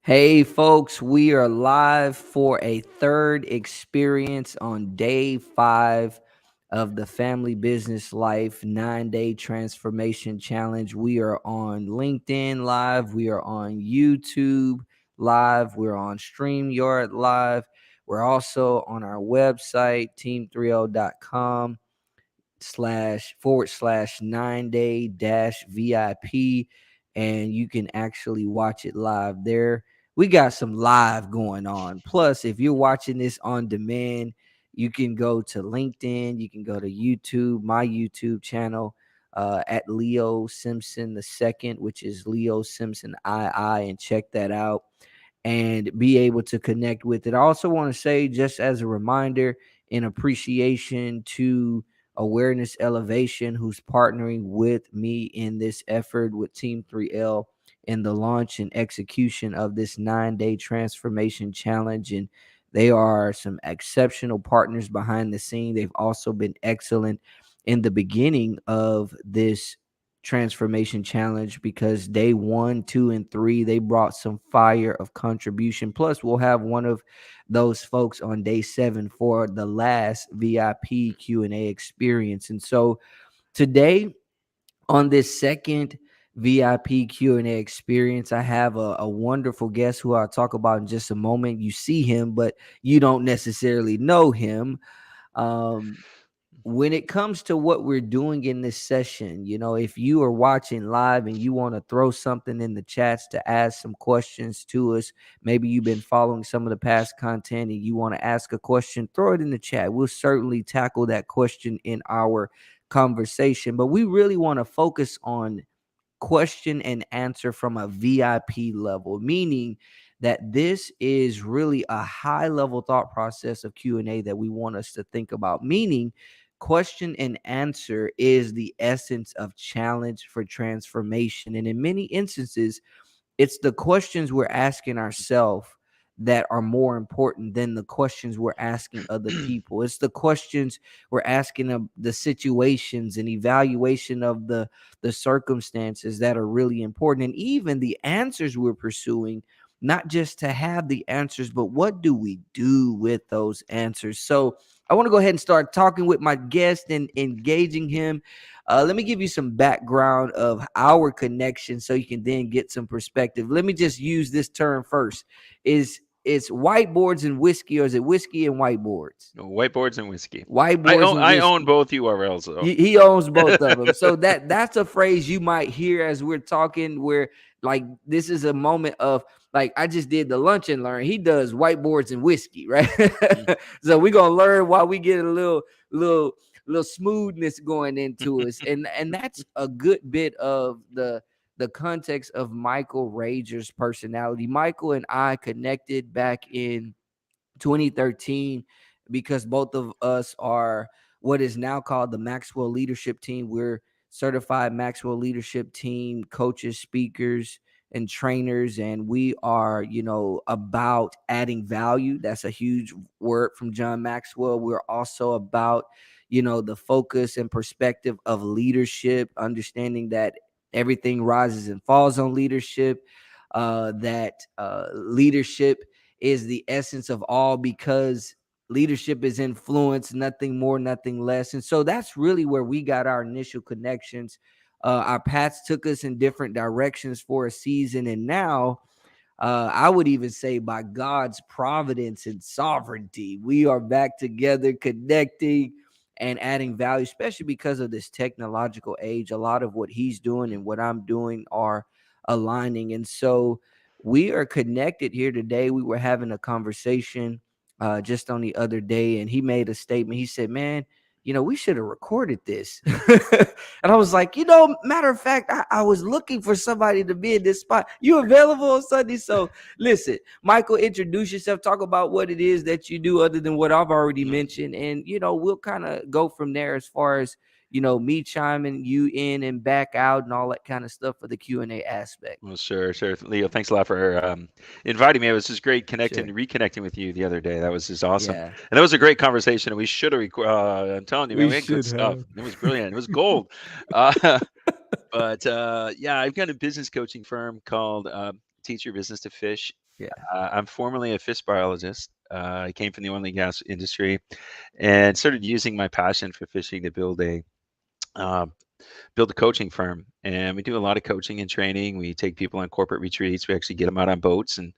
Hey, folks, we are live for a third experience on day 5 of the Family Business Life 9-day transformation challenge. We are on LinkedIn Live, we are on YouTube Live, we're on StreamYard Live. We're also on our website, team30.com // 9-day dash VIP, and you can actually watch it live there. We got some live going on. Plus, if you're watching this on demand, you can go to LinkedIn, you can go to YouTube, my YouTube channel, at Leo Simpson the second, which is Leo Simpson II, and check that out and be able to connect with it. I also want to say, just as a reminder, in appreciation to Awareness Elevation, who's partnering with me in this effort with Team 3L in the launch and execution of this 9-day transformation challenge. And they are some exceptional partners behind the scene. They've also been excellent in the beginning of this transformation challenge, because day 1, 2, and 3 they brought some fire of contribution. Plus, we'll have one of those folks on day 7 for the last VIP Q&A experience. And so today, on this second VIP Q&A experience, I have a wonderful guest who I'll talk about in just a moment. You see him, but you don't necessarily know him. um when it comes to what we're doing in this session, if you are watching live and you want to throw something in the chats to ask some questions to us, maybe you've been following some of the past content and you want to ask a question, throw it in the chat. We'll certainly tackle that question in our conversation. But we really want to focus on question and answer from a VIP level, meaning that this is really a high level thought process of Q&A that we want us to think about, meaning question and answer is the essence of challenge for transformation. And in many instances, it's the questions we're asking ourselves that are more important than the questions we're asking other people. It's the questions we're asking of the situations and evaluation of the circumstances that are really important, and even the answers we're pursuing, not just to have the answers, but what do we do with those answers. So I want to go ahead and start talking with my guest and engaging him. Let me give you some background of our connection so you can then get some perspective. Let me just use this term first. Is it's whiteboards and whiskey, or is it whiskey and whiteboards? No, whiteboards and whiskey. I Whiteboards own and I own whiskey. both URLs though. He owns both of them. So that's a phrase you might hear as we're talking, where like this is a moment of, like, I just did the lunch and learn. He does whiteboards and whiskey, right? Mm. So we're gonna learn while we get a little smoothness going into us. And that's a good bit of the context of Michael Rager's personality. Michael and I connected back in 2013 because both of us are what is now called the Maxwell Leadership Team. We're certified Maxwell Leadership Team coaches, speakers, and trainers, and we are, about adding value. That's a huge word from John Maxwell. We're also about, the focus and perspective of leadership, understanding that everything rises and falls on leadership, that leadership is the essence of all, because leadership is influence, nothing more, nothing less. And so that's really where we got our initial connections. Our paths took us in different directions for a season, and now I would even say by God's providence and sovereignty, we are back together, connecting and adding value, especially because of this technological age. A lot of what he's doing and what I'm doing are aligning. And so we are connected here today. We were having a conversation just on the other day, and he made a statement. He said, "Man, we should have recorded this." And I was like, matter of fact, I was looking for somebody to be in this spot. You available on Sunday? So listen, Michael, introduce yourself, talk about what it is that you do other than what I've already mentioned. And, we'll kind of go from there as far as, me chiming you in and back out and all that kind of stuff for the Q&A aspect. Well, sure. Leo, thanks a lot for inviting me. It was just great Sure. reconnecting with you the other day. That was just awesome. Yeah. And that was a great conversation. And we should have, I'm telling you, man, We we had good should stuff. have. It was brilliant. It was gold. Uh, but yeah, I've got a business coaching firm called Teach Your Business to Fish. Yeah. I'm formerly a fish biologist. I came from the oil and gas industry and started using my passion for fishing to uh, build a coaching firm. And we do a lot of coaching and training. We take people on corporate retreats. We actually get them out on boats and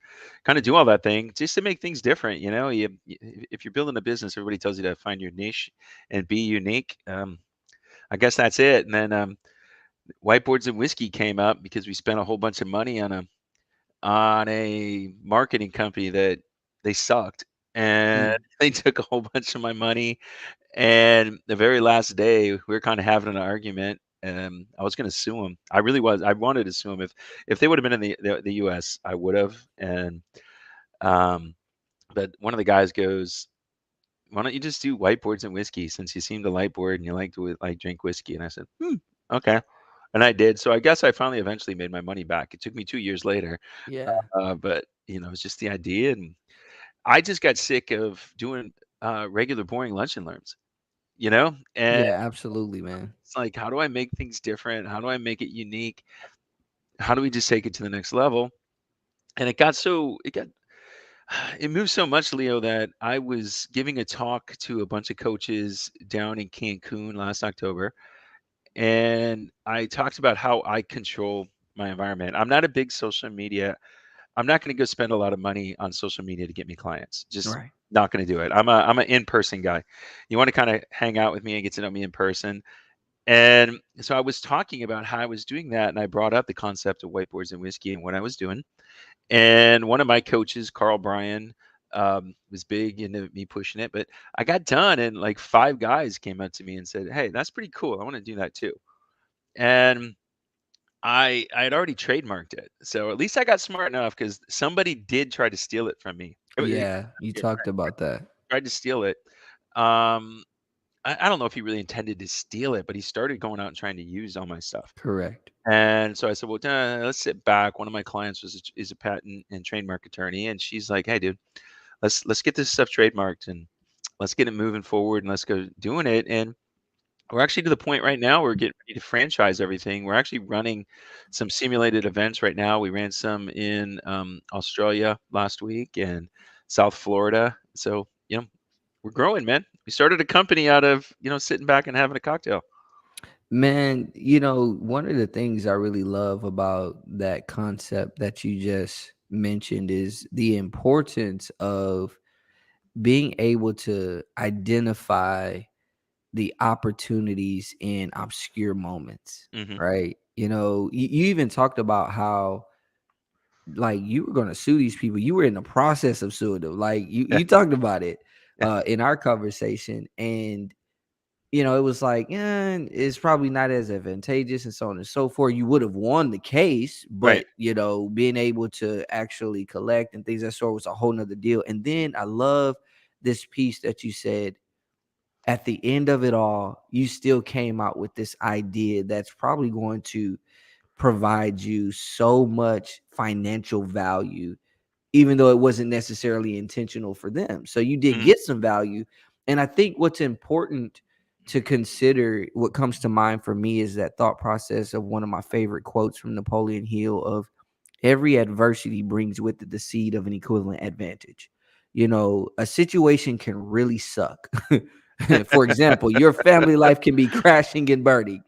kind of do all that thing just to make things different. If you're building a business, everybody tells you to find your niche and be unique. I guess that's it. And then whiteboards and whiskey came up because we spent a whole bunch of money on a marketing company that they sucked, and Mm. they took a whole bunch of my money. And the very last day, we were kind of having an argument. I was going to sue them. I really was. I wanted to sue them. If they would have been in the U.S., I would have. And um, but one of the guys goes, "Why don't you just do whiteboards and whiskey since you seem to like board and you like to like drink whiskey?" And I said, okay. And I did. So I guess I finally eventually made my money back. It took me 2 years later, Yeah. but it's just the idea. And I just got sick of doing regular boring lunch and learns, and Yeah, absolutely, man. it's like, how do I make things different? How do I make it unique? How do we just take it to the next level? And it moved so much, Leo, that I was giving a talk to a bunch of coaches down in Cancun last October. And I talked about how I control my environment. I'm not a big social media. I'm not going to go spend a lot of money on social media to get me clients. Just Right. not going to do it. I'm an in-person guy. You want to kind of hang out with me and get to know me in person. And so I was talking about how I was doing that, and I brought up the concept of whiteboards and whiskey and what I was doing. And one of my coaches, Carl Bryan, was big into me pushing it. But I got done, and like five guys came up to me and said, "Hey, that's pretty cool. I want to do that too." And I had already trademarked it, so at least I got smart enough because somebody did try to steal it from me. He Yeah, you talked about that. tried to steal it. Um, I don't know if he really intended to steal it, but he started going out and trying to use all my stuff. Correct. And so I said, "Well, let's sit back." One of my clients is a patent and trademark attorney, and she's like, "Hey, dude, let's get this stuff trademarked and let's get it moving forward and let's go doing it." And we're actually to the point right now we're getting ready to franchise everything. We're actually running some simulated events right now. We ran some in Australia last week and South Florida. So, we're growing, man. We started a company out of, sitting back and having a cocktail. Man, one of the things I really love about that concept that you just mentioned is the importance of being able to identify the opportunities in obscure moments, Hmm. right? You even talked about how like you were going to sue these people. You were in the process of suing them. Like Yeah. you talked about it Yeah. in our conversation, and it was like, yeah, it's probably not as advantageous and so on and so forth. You would have won the case, Right. but being able to actually collect and things that sort was a whole nother deal. And then I love this piece that you said at the end of it all, you still came out with this idea that's probably going to provide you so much financial value, even though it wasn't necessarily intentional for them. So you did Hmm. get some value. And I think what's important to consider, what comes to mind for me, is that thought process of one of my favorite quotes from Napoleon Hill of every adversity brings with it the seed of an equivalent advantage. A situation can really suck. For example, your family life can be crashing and burning,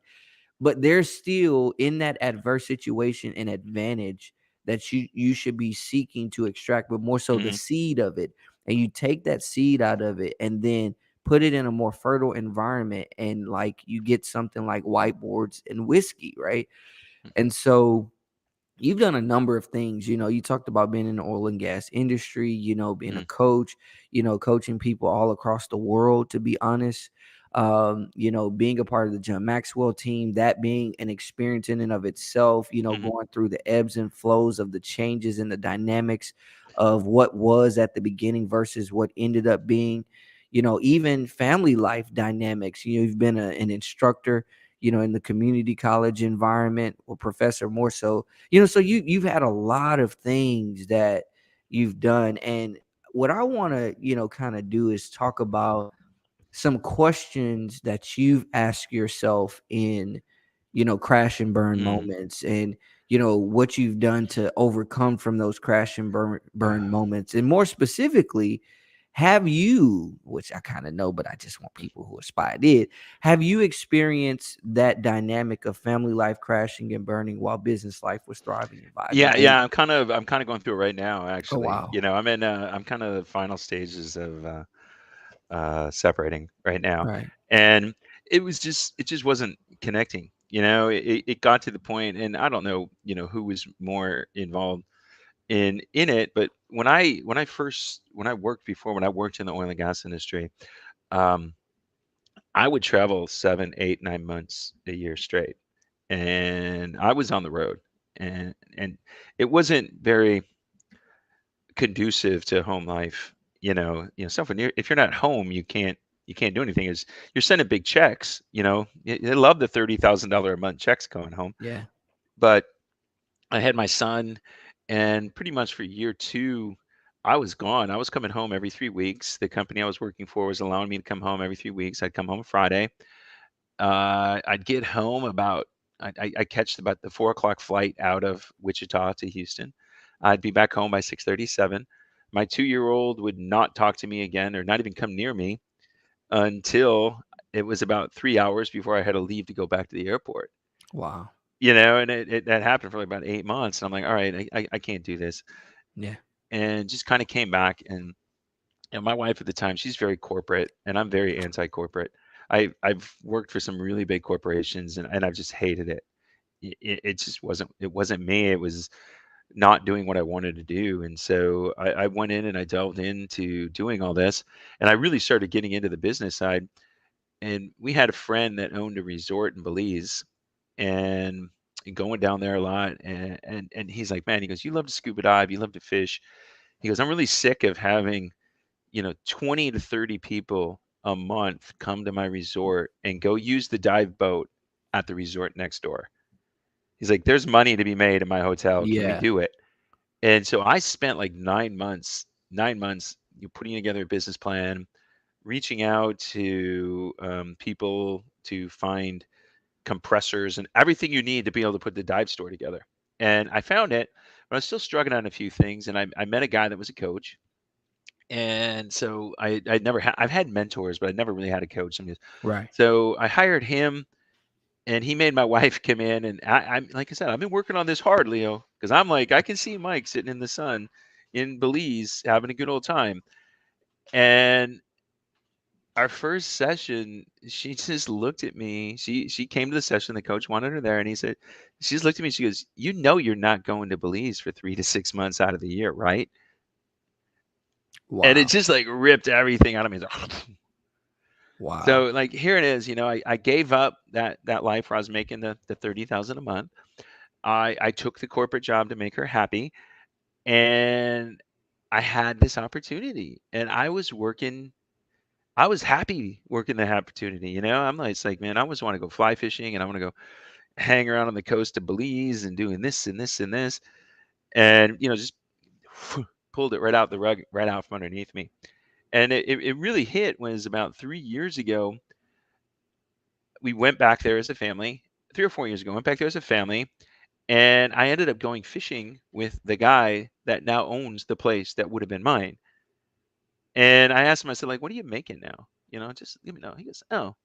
but there's still in that adverse situation an advantage that you should be seeking to extract, but more so the Hmm. seed of it. And you take that seed out of it and then put it in a more fertile environment, and like you get something like whiteboards and whiskey, right? And so you've done a number of things. You talked about being in the oil and gas industry, being a Hmm. coach, coaching people all across the world, to be honest. Being a part of the John Maxwell team, that being an experience in and of itself, Hmm. going through the ebbs and flows of the changes and the dynamics of what was at the beginning versus what ended up being, even family life dynamics. You've been an instructor, in the community college environment, or professor more so. So you've had a lot of things that you've done. And what I want to, kind of do is talk about some questions that you've asked yourself in, crash and burn Hmm. moments. And, what you've done to overcome from those crash and burn moments. And more specifically, have you, which I kind of know, but I just want people who aspire did, have you experienced that dynamic of family life crashing and burning while business life was thriving and vibing? Yeah, yeah, I'm kind of going through it right now, Oh actually. wow. I'm kind of the final stages of separating right now, Right. and it just wasn't connecting. It got to the point, and I don't know, who was more involved in it, but when I worked before, when I worked in the oil and gas industry, um, I would travel 7, 8, 9 months a year straight, and I was on the road, and it wasn't very conducive to home life. Stuff when if you're not home, you can't do anything. Is you're sending big checks. They love the $30,000 a month checks coming home, Yeah. but I had my son, and pretty much for year two, I was gone. I was coming home every 3 weeks. The company I was working for was allowing me to come home every 3 weeks. I'd come home Friday. I'd get home I catch about the 4 o'clock flight out of Wichita to Houston. I'd be back home by 6:37. My 2-year-old would not talk to me again, or not even come near me, until it was about 3 hours before I had to leave to go back to the airport. Wow. And that happened for like about 8 months. And I'm like, all right, I can't do this. Yeah. And just kind of came back. And my wife at the time, she's very corporate, and I'm very anti-corporate. I've worked for some really big corporations, and I've just hated it. It just wasn't me. It was not doing what I wanted to do. And so I went in and I delved into doing all this, and I really started getting into the business side. And we had a friend that owned a resort in Belize, and going down there a lot. And he's like, man, he goes, you love to scuba dive, you love to fish. He goes, I'm really sick of having 20 to 30 people a month come to my resort and go use the dive boat at the resort next door. He's like, there's money to be made in my hotel. Can we Yeah. do it? And so I spent like 9 months, putting together a business plan, reaching out to people to find compressors and everything you need to be able to put the dive store together. And I found it, but I was still struggling on a few things. And I met a guy that was a coach. And so I've had mentors, but I never really had a coach. Right. So I hired him, and he made my wife come in. And I'm like I said, I've been working on this hard, Leo, because I'm like, I can see Mike sitting in the sun in Belize having a good old time. And our first session, she just looked at me. She came to the session. The coach wanted her there, and he said, she just looked at me. She goes, you're not going to Belize for 3 to 6 months out of the year, right? And it Wow. just like ripped everything out of me. Wow. So like here it is. I gave up that life where I was making the 30,000 a month. I took the corporate job to make her happy, and I had this opportunity, and I was working. I was happy working the opportunity. I'm like, it's like, man, I always want to go fly fishing, and I want to go hang around on the coast of Belize and doing this and this and this, and just pulled it right out the rug, right out from underneath me. And it really hit was about 3 years ago. We went back there as a family. 3 or 4 years ago, went back there as a family, and I ended up going fishing with the guy that now owns the place that would have been mine. And I asked him, I said, like, what are you making now? Just let me know. He goes, oh,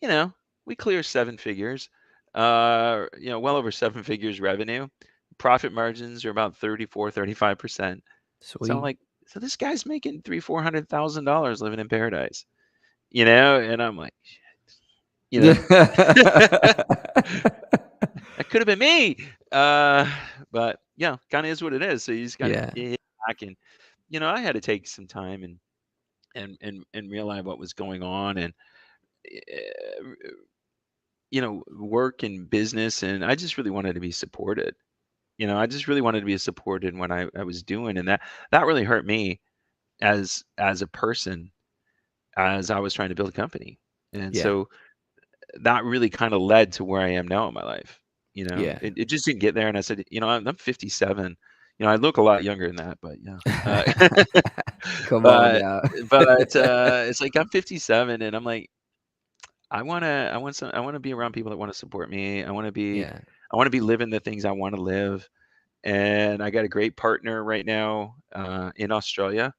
you know, we clear 7 figures, well over 7 figures revenue. Profit margins are about 34, 35%. So I'm Sweet. like, so this guy's making $300,000, $400,000 living in paradise. And I'm like, you know, that could have been me. But yeah, kind of is what it is. So you just got to Yeah. hit back, and I had to take some time and realize what was going on, and uh, work and business, and I just really wanted to be supported. I just really wanted to be supported in what I was doing, and that really hurt me as a person, as I was trying to build a company. And Yeah. so that really kind of led to where I am now in my life. Yeah. It just didn't get there. And I said, I'm 57. I look a lot younger than that, but yeah. Come on But now. it's like I'm 57, and I'm like, I want to be around people that want to support me. I want to be Yeah. I want to be living the things I want to live. And I got a great partner right now in Australia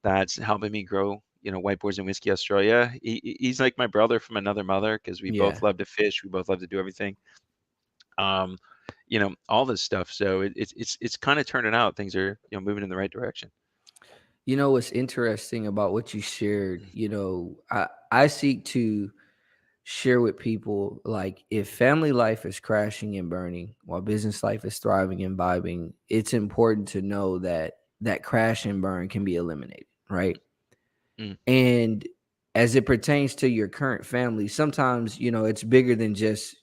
that's helping me grow, White Boys and Whiskey Australia. He's like my brother from another mother because we both Yeah. love to fish. We both love to do everything. Um, all this stuff. So it's kind of turning out. Things are, moving in the right direction. You know what's interesting about what you shared? I seek to share with people, like, if family life is crashing and burning while business life is thriving and vibing, it's important to know that that crash and burn can be eliminated, right? Mm, And as it pertains to your current family, sometimes, it's bigger than just,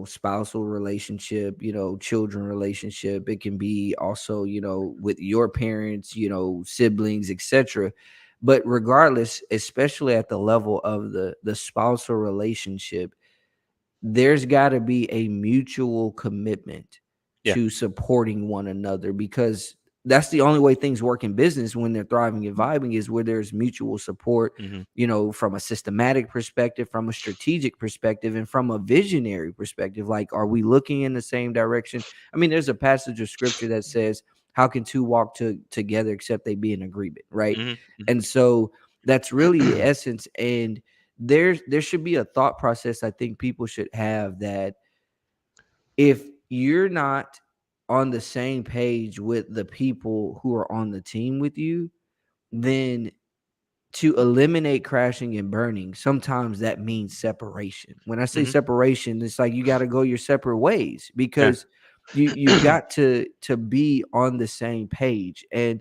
spousal relationship, children relationship. It can be also, with your parents, siblings, etc. But regardless, especially at the level of the spousal relationship, there's got to be a mutual commitment yeah. to supporting one another, because that's the only way things work in business when they're thriving and vibing, is where there's mutual support, Hmm. from a systematic perspective, from a strategic perspective, and from a visionary perspective. Like, are we looking in the same direction? I mean, there's a passage of scripture that says, how can two walk together except they be in agreement, right? Hmm. And so that's really the essence. And there should be a thought process I think people should have, that if you're not on the same page with the people who are on the team with you, then to eliminate crashing and burning, sometimes that means separation. When I say Hmm. separation, it's like you got to go your separate ways, Yeah. because you've got to be on the same page. And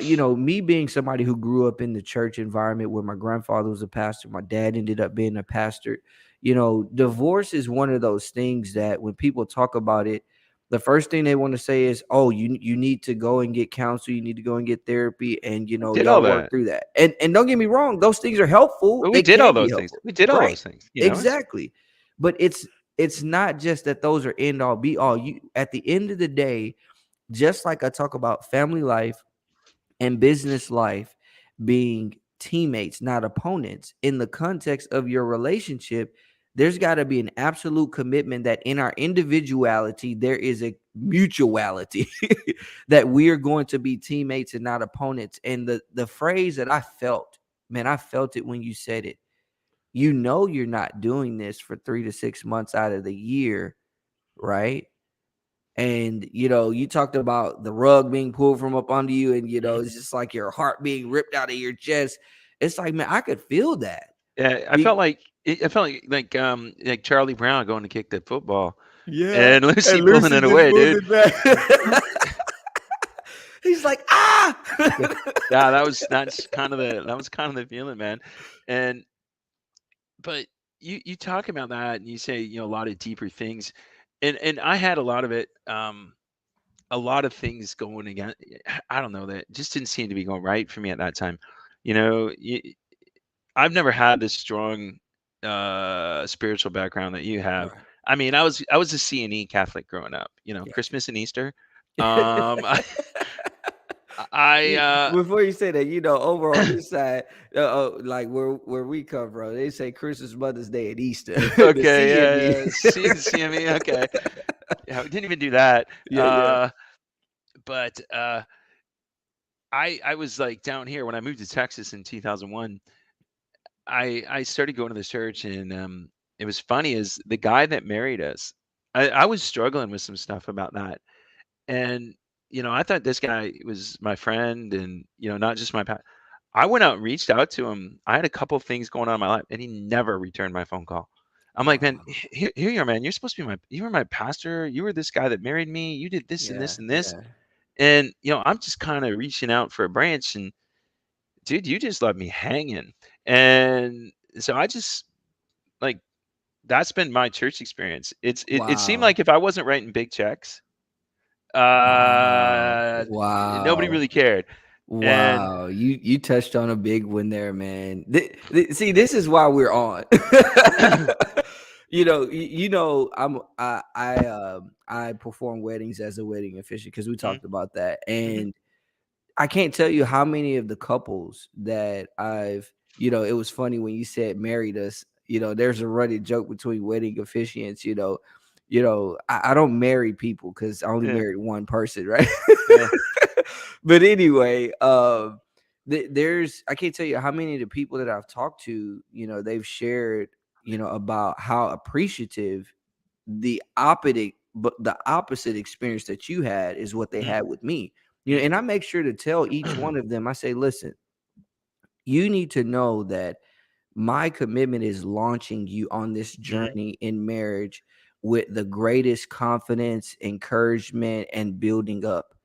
me being somebody who grew up in the church environment where my grandfather was a pastor, my dad ended up being a pastor. Divorce is one of those things that when people talk about it, the first thing they want to say is, "Oh, you need to go and get counsel, you need to go and get therapy, and We did all y'all work that. through that." And don't get me wrong, those things are helpful. Well, we They did all can be those things. helpful, We did all right? those things. It's Exactly. But it's not just that those are end all be all. You At the end of the day, just like I talk about family life and business life being teammates, not opponents, in the context of your relationship, there's got to be an absolute commitment that in our individuality, there is a mutuality that we are going to be teammates and not opponents. And the phrase that I felt, man, I felt it when you said it. You're not doing this for 3 to 6 months out of the year, right? And you talked about the rug being pulled from up under you, and Mhm. it's just like your heart being ripped out of your chest. It's like, man, I could feel that. Yeah, Be- I felt like Charlie Brown going to kick the football yeah, and Lucy and pulling Lucy it just away, pulled dude. it back. He's like, ah. Yeah, yeah, that was kind of the feeling, man. And but you talk about that and you say, a lot of deeper things. And I had a lot of it, a lot of things going again. I don't know, that just didn't seem to be going right for me at that time. You know, I've never had this strong spiritual background that you have. Right. I mean, I was a C&E Catholic growing up, Gotcha. Christmas and Easter. I Before you say that, over on this side, like where we come from, they say Christmas, Mother's Day, and Easter. The okay, CME. yeah, yeah. CME, okay. Yeah, we didn't even do that. Yeah, yeah. But I was like down here when I moved to Texas in 2001. I started going to the church, and it was funny is the guy that married us. I was struggling with some stuff about that, and I thought this guy was my friend, and not just my I went out and reached out to him. I had a couple of things going on in my life, and he never returned my phone call. I'm like, man, Wow. here you are, man. You're supposed to be you were my pastor. You were this guy that married me. You did this and Yeah, this and this, yeah. and I'm just kind of reaching out for a branch, and dude, you just left me hanging. And so I just like that's been my church experience. It seemed Wow. like if I wasn't writing big checks, Wow. uh, nobody Wow. really cared. And Wow. You touched on a big one there, man. See, this is why we're on. I perform weddings as a wedding official, because we Mhm, talked about that. mhm, And I can't tell you how many of the couples that it was funny when you said married us. There's a running joke between wedding officiants. I don't marry people because I only Yeah. married one person, right? Yeah. But anyway, there's I can't tell you how many of the people that I've talked to, they've shared, about how appreciative the opposite experience that you had is what they Mm, had with me. mm. And I make sure to tell each one of them, I say, listen, you need to know that my commitment is launching you on this Mhm, journey in marriage with the greatest confidence, encouragement, and building up.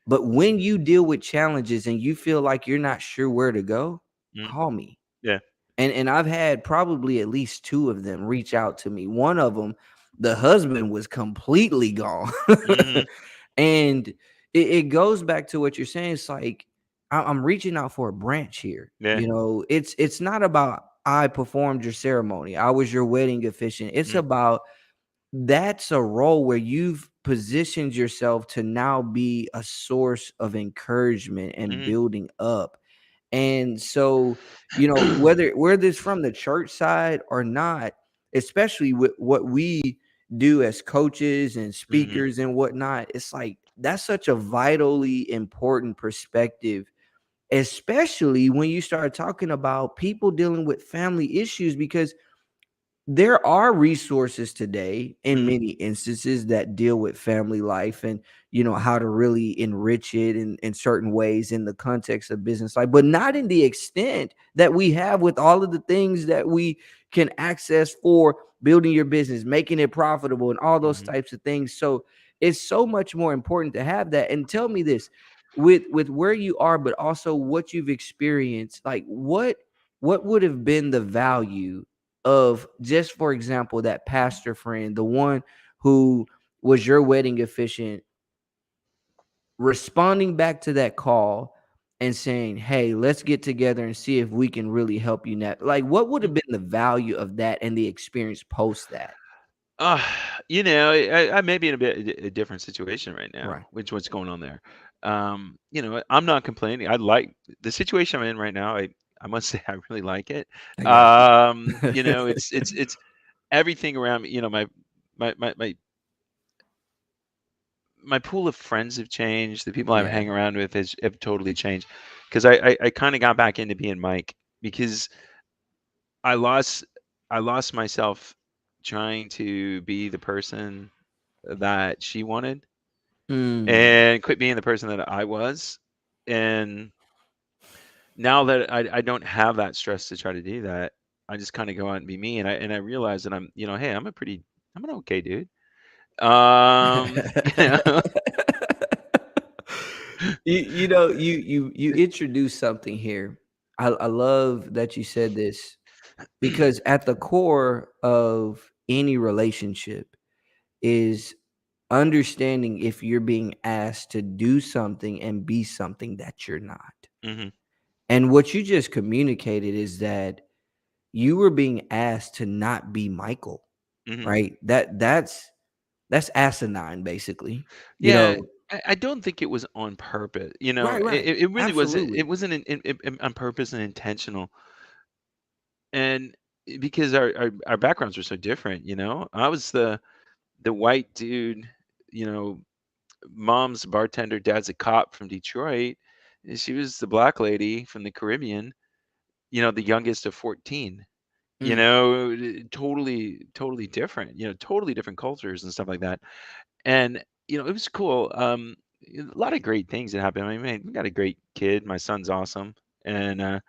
But when you deal with challenges and you feel like you're not sure where to go, mm. call me. Yeah. And I've had probably at least two of them reach out to me. One of them, the husband was completely gone. Mhm. And it goes back to what you're saying. It's like I'm reaching out for a branch here. Yeah. It's not about I performed your ceremony, I was your wedding officiant. It's Mm, about that's a role where you've positioned yourself to now be a source of encouragement and mhm. building up. And so, whether it's from the church side or not, especially with what we do as coaches and Mhm, speakers and whatnot, it's like that's such a vitally important perspective, especially when you start talking about people dealing with family issues, because there are resources today in mhm, many instances that deal with family life and how to really enrich it in certain ways in the context of business life, but not in the extent that we have with all of the things that we can access for building your business, making it profitable, and all those mhm. types of things. So it's so much more important to have that. And tell me this, with where you are, but also what you've experienced, like what would have been the value of, just for example, that pastor friend, the one who was your wedding officiant, responding back to that call and saying, "Hey, let's get together and see if we can really help you now." Like, what would Mm. have been the value of that and the experience post that? Uh, I may be in a different situation right now, Right. which what's going on there. I'm not complaining. I like the situation I'm in right now. I must say I really like it. I got you. It's everything around me. My my my my pool of friends have changed. The people I'm Yeah. hanging around with have totally changed because I kind of got back into being Mike because I lost I lost myself trying to be the person that she wanted Mm. and quit being the person that I was. And now that I don't have that stress to try to do that, I just kind of go out and be me. And I realize that hey, I'm an okay dude. You know. You introduced something here. I love that you said this, because at the core of any relationship is understanding if you're being asked to do something and be something that you're not. Hmm. And what you just communicated is that you were being asked to not be Michael, Hmm. right? That's asinine, basically. You Yeah. know, I don't think it was on purpose. right, right. It really wasn't. It Absolutely. wasn't on purpose and intentional. And because our backgrounds were so different. I was the white dude, you know, mom's a bartender, dad's a cop from Detroit. And she was the black lady from the Caribbean, the youngest of 14. Mm, Totally different, totally different cultures and stuff like that. And, it was cool. A lot of great things that happened. I mean, man, we got a great kid. My son's awesome. And,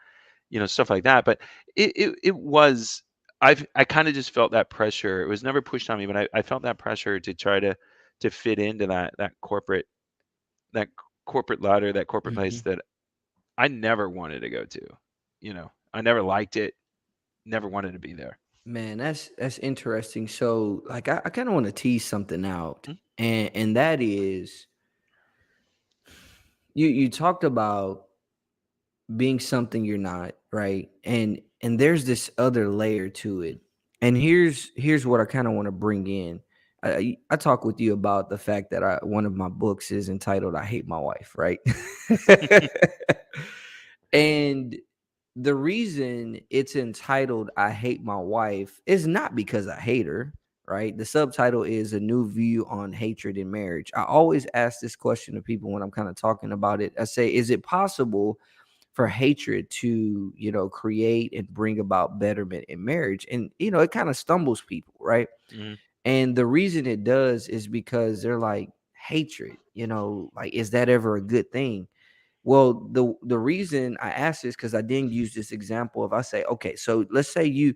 stuff like that. But it was, I kind of just felt that pressure. It was never pushed on me, but I felt that pressure to try to fit into that corporate ladder, that corporate place mhm. that I never wanted to go to. I never liked it, never wanted to be there. Man, that's interesting. So, like, I kind of want to tease something out, Mm, and that is, you talked about being something you're not, right? And there's this other layer to it. And here's what I kind of want to bring in. I talk with you about the fact that one of my books is entitled "I Hate My Wife," right? And the reason it's entitled "I Hate My Wife" is not because I hate her. right? The subtitle is A New View on Hatred in Marriage. I always ask this question to people when I'm kind of talking about it. I say, is it possible for hatred to, create and bring about betterment in marriage? And, it kind of stumbles people, right? Mm-hmm. And the reason it does is because they're like, hatred, like, is that ever a good thing? Well, the reason I ask this, because I didn't use this example of, I say, okay, so let's say you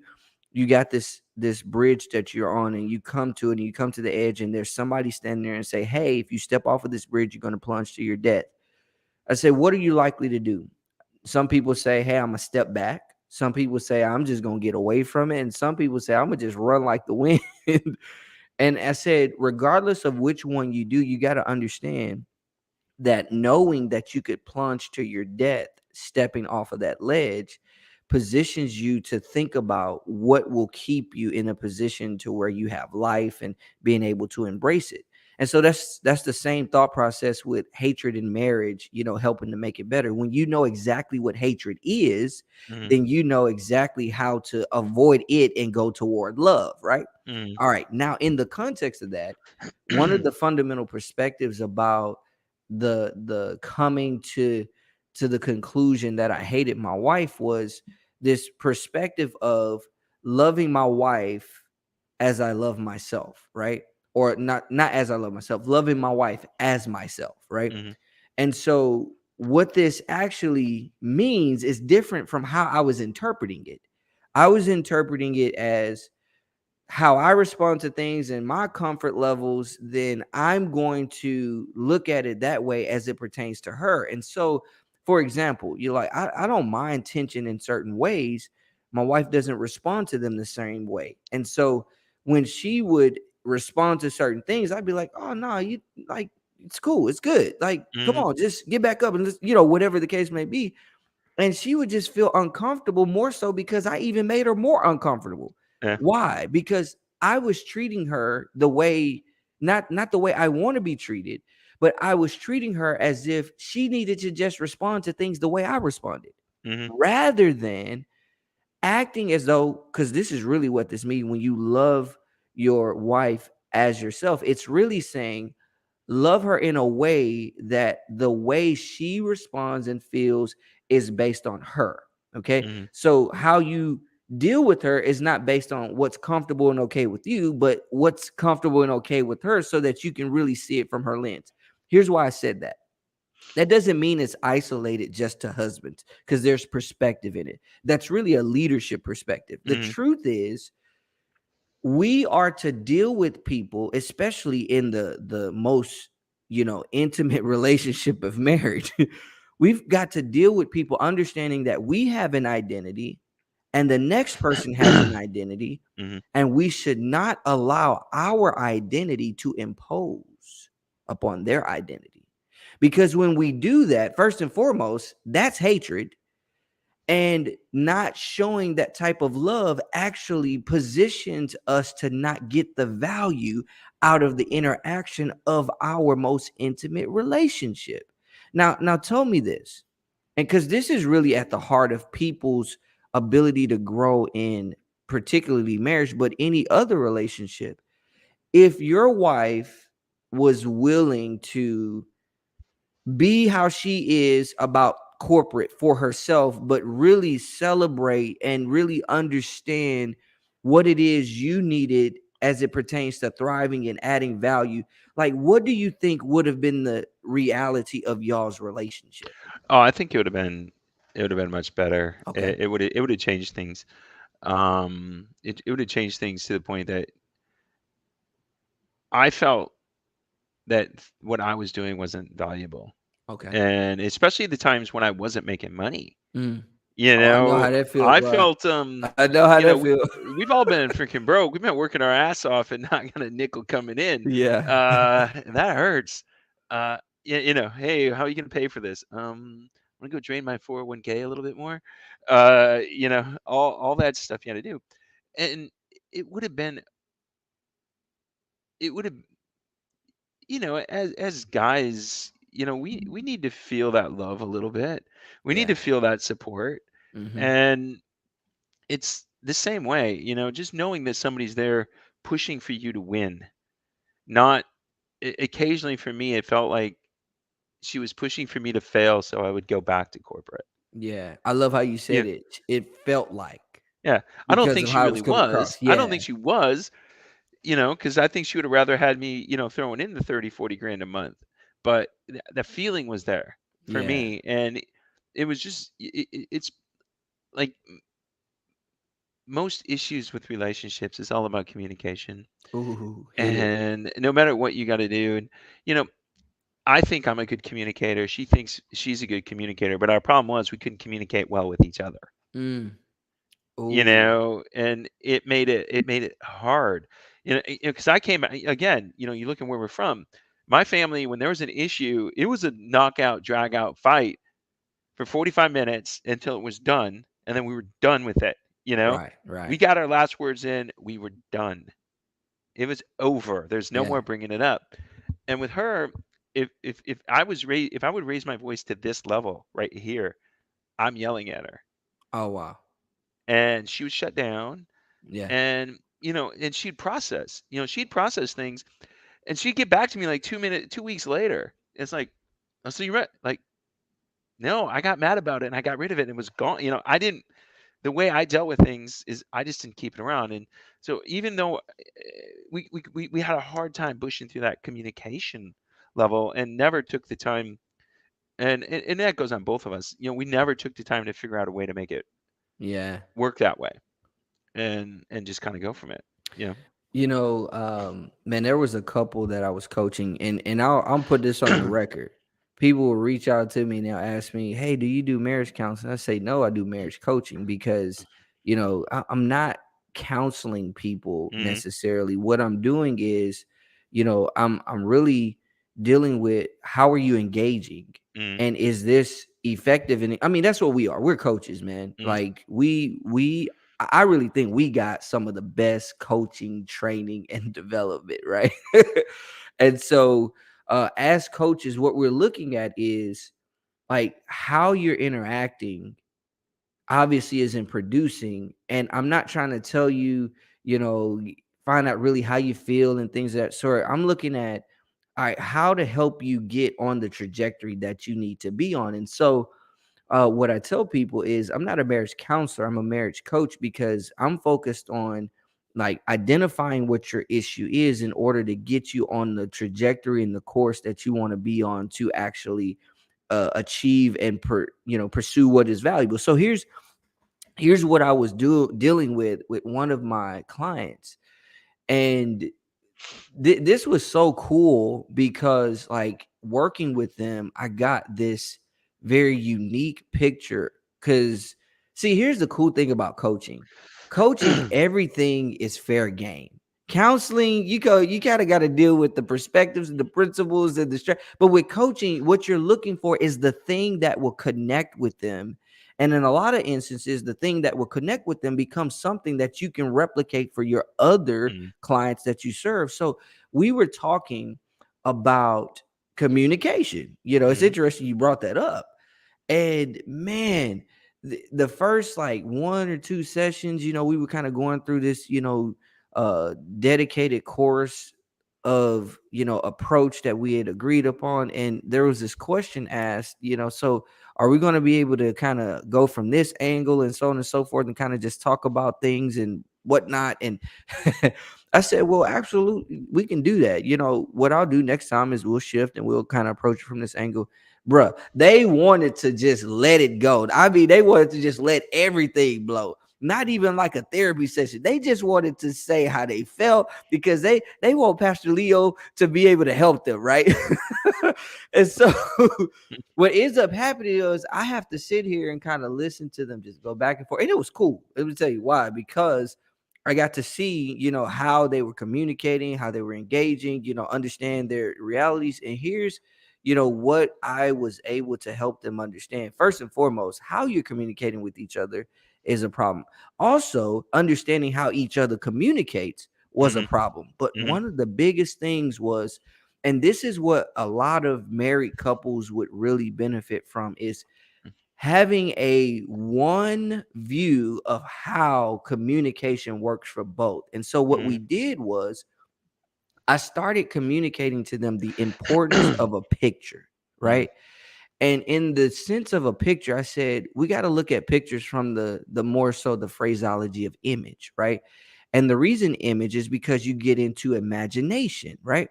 got this bridge that you're on, and you come to it, and you come to the edge, and there's somebody standing there and say, hey, if you step off of this bridge, you're going to plunge to your death. I say, what are you likely to do? Some people say, hey, I'm gonna step back. Some people say, I'm just gonna get away from it. And some people say, I'm gonna just run like the wind. And I said, regardless of which one you do, you got to understand that knowing that you could plunge to your death stepping off of that ledge positions you to think about what will keep you in a position to where you have life and being able to embrace it. And so that's the same thought process with hatred in marriage, helping to make it better. When you know exactly what hatred is, Mm-hmm. then you know exactly how to avoid it and go toward love, right? All right, now in the context of that, one of Mm-hmm. the fundamental perspectives about the coming to the conclusion that I hated my wife was this perspective of loving my wife as I love myself, right? Or not as I love myself, loving my wife as myself, right? Mm-hmm. And so what this actually means is different from how I was interpreting it. I was interpreting it as how I respond to things and my comfort levels, then I'm going to look at it that way as it pertains to her. And so, for example, you're like, I don't mind tension in certain ways. My wife doesn't respond to them the same way. And so when she would respond to certain things, I'd be like, oh no, you like it's cool, it's good. Like, come Mm-hmm. on, just get back up and let's, whatever the case may be. And she would just feel uncomfortable, more so because I even made her more uncomfortable. Yeah. Why? Because I was treating her the way, not the way I want to be treated, but I was treating her as if she needed to just respond to things the way I responded, Mm-hmm. rather than acting as though, because this is really what this means when you love your wife as yourself. It's really saying, love her in a way that the way she responds and feels is based on her. Okay. Mm-hmm. So how you deal with her is not based on what's comfortable and okay with you, but what's comfortable and okay with her, so that you can really see it from her lens. Here's why I said that. That doesn't mean it's isolated just to husbands, because there's perspective in it. That's really a leadership perspective. The Mm-hmm. truth is, we are to deal with people, especially in the most intimate relationship of marriage. We've got to deal with people understanding that we have an identity and the next person has an identity, Mm-hmm. and we should not allow our identity to impose upon their identity. Because when we do that, first and foremost, that's hatred. And not showing that type of love actually positions us to not get the value out of the interaction of our most intimate relationship. Now tell me this, and because this is really at the heart of people's ability to grow in particularly marriage, but any other relationship. If your wife was willing to be how she is about corporate for herself, but really celebrate and really understand what it is you needed as it pertains to thriving and adding value. Like, what do you think would have been the reality of y'all's relationship? Oh, I think it would have been much better. Okay. It would have changed things. It would have changed things to the point that I felt that what I was doing wasn't valuable, Okay. and especially the times when I wasn't making money. Mm. You Oh, I know how know, that feel, I bro. felt I know how you know, that feel. we've all been freaking broke. We've been working our ass off and not got a nickel coming in. Yeah. And that hurts. Hey, how are you gonna pay for this? I'm gonna go drain my 401k a little bit more. All that stuff you got to do, and it would have been, it would have, as guys, we need to feel that love a little bit. We need Yeah. to feel that support, Mm-hmm. and it's the same way, just knowing that somebody's there pushing for you to win. Not occasionally for me, it felt like she was pushing for me to fail so I would go back to corporate. Yeah, I love how you Yeah. said it. It felt like Yeah. I don't because think of she how it really was coming was. across. I don't Yeah. think she was, because I think she would have rather had me, throwing in the 30, 40 grand a month. But the feeling was there for Yeah. me. And it was just, it's like most issues with relationships is all about communication. Ooh, hit it. And no matter what you got to do. And, you know, I think I'm a good communicator. She thinks she's a good communicator. But our problem was we couldn't communicate well with each other. Mm. Ooh. And it made it hard. Because I came again, you look at where we're from. My family, when there was an issue, it was a knockout, drag out fight for 45 minutes until it was done, and then we were done with it. You know, Right, right. we got our last words in, we were done. It was over. There's no Yeah. more bringing it up. And with her, if I would raise my voice to this level right here, I'm yelling at her, Oh, wow. and she would shut down. Yeah. And she'd process things, and she'd get back to me like 2 weeks later. It's like, oh, so you read, like, no, I got mad about it and I got rid of it and it was gone. I didn't, the way I dealt with things is I just didn't keep it around. And so even though we had a hard time pushing through that communication level and never took the time, and that goes on both of us, we never took the time to figure out a way to make it Yeah. work that way, and just kind of go from it. Yeah. Man, there was a couple that I was coaching, and I'll put this on the record. People will reach out to me and they'll ask me, "Hey, do you do marriage counseling?" I say, "No, I do marriage coaching because I'm not counseling people Mhm, necessarily. What I'm doing is, I'm really dealing with how are you engaging, mhm, and is this effective? And I mean, that's what we are. We're coaches, man. mhm, Like I really think we got some of the best coaching, training, and development, right? And so, as coaches, what we're looking at is like how you're interacting obviously isn't producing. And I'm not trying to tell you, find out really how you feel and things of that sort. I'm looking at, all right, how to help you get on the trajectory that you need to be on. And so, what I tell people is I'm not a marriage counselor, I'm a marriage coach because I'm focused on like identifying what your issue is in order to get you on the trajectory and the course that you want to be on to actually achieve and pursue what is valuable. So here's what I was dealing with one of my clients, and this was so cool because like working with them I got this very unique picture. Because see, here's the cool thing about coaching, everything is fair game. Counseling, you kind of got to deal with the perspectives and the principles and but with coaching what you're looking for is the thing that will connect with them. And in a lot of instances, the thing that will connect with them becomes something that you can replicate for your other mhm, clients that you serve. So we were talking about communication. It's mhm, interesting you brought that up. And man, the first like one or two sessions, we were kind of going through this, dedicated course of, approach that we had agreed upon. And there was this question asked, so are we going to be able to kind of go from this angle and so on and so forth and kind of just talk about things and whatnot? And I said, well, absolutely, we can do that. What I'll do next time is we'll shift and we'll kind of approach it from this angle. Bruh, they wanted to just let it go. I mean, they wanted to just let everything blow. Not even like a therapy session. They just wanted to say how they felt because they want Pastor Leo to be able to help them, right? And so what ends up happening is I have to sit here and kind of listen to them just go back and forth. And it was cool. Let me tell you why. Because I got to see, how they were communicating, how they were engaging, understand their realities. And here's, what I was able to help them understand. First and foremost, how you're communicating with each other is a problem. Also, understanding how each other communicates was a mhm, problem. But mhm, one of the biggest things was, and this is what a lot of married couples would really benefit from, is having a one view of how communication works for both. And so what we Mhm. did was I started communicating to them the importance of a picture, Mm, right? And in the sense of a picture, I said we got to look at pictures from the more so the phraseology of image, right? And the reason image is because you get into imagination, right?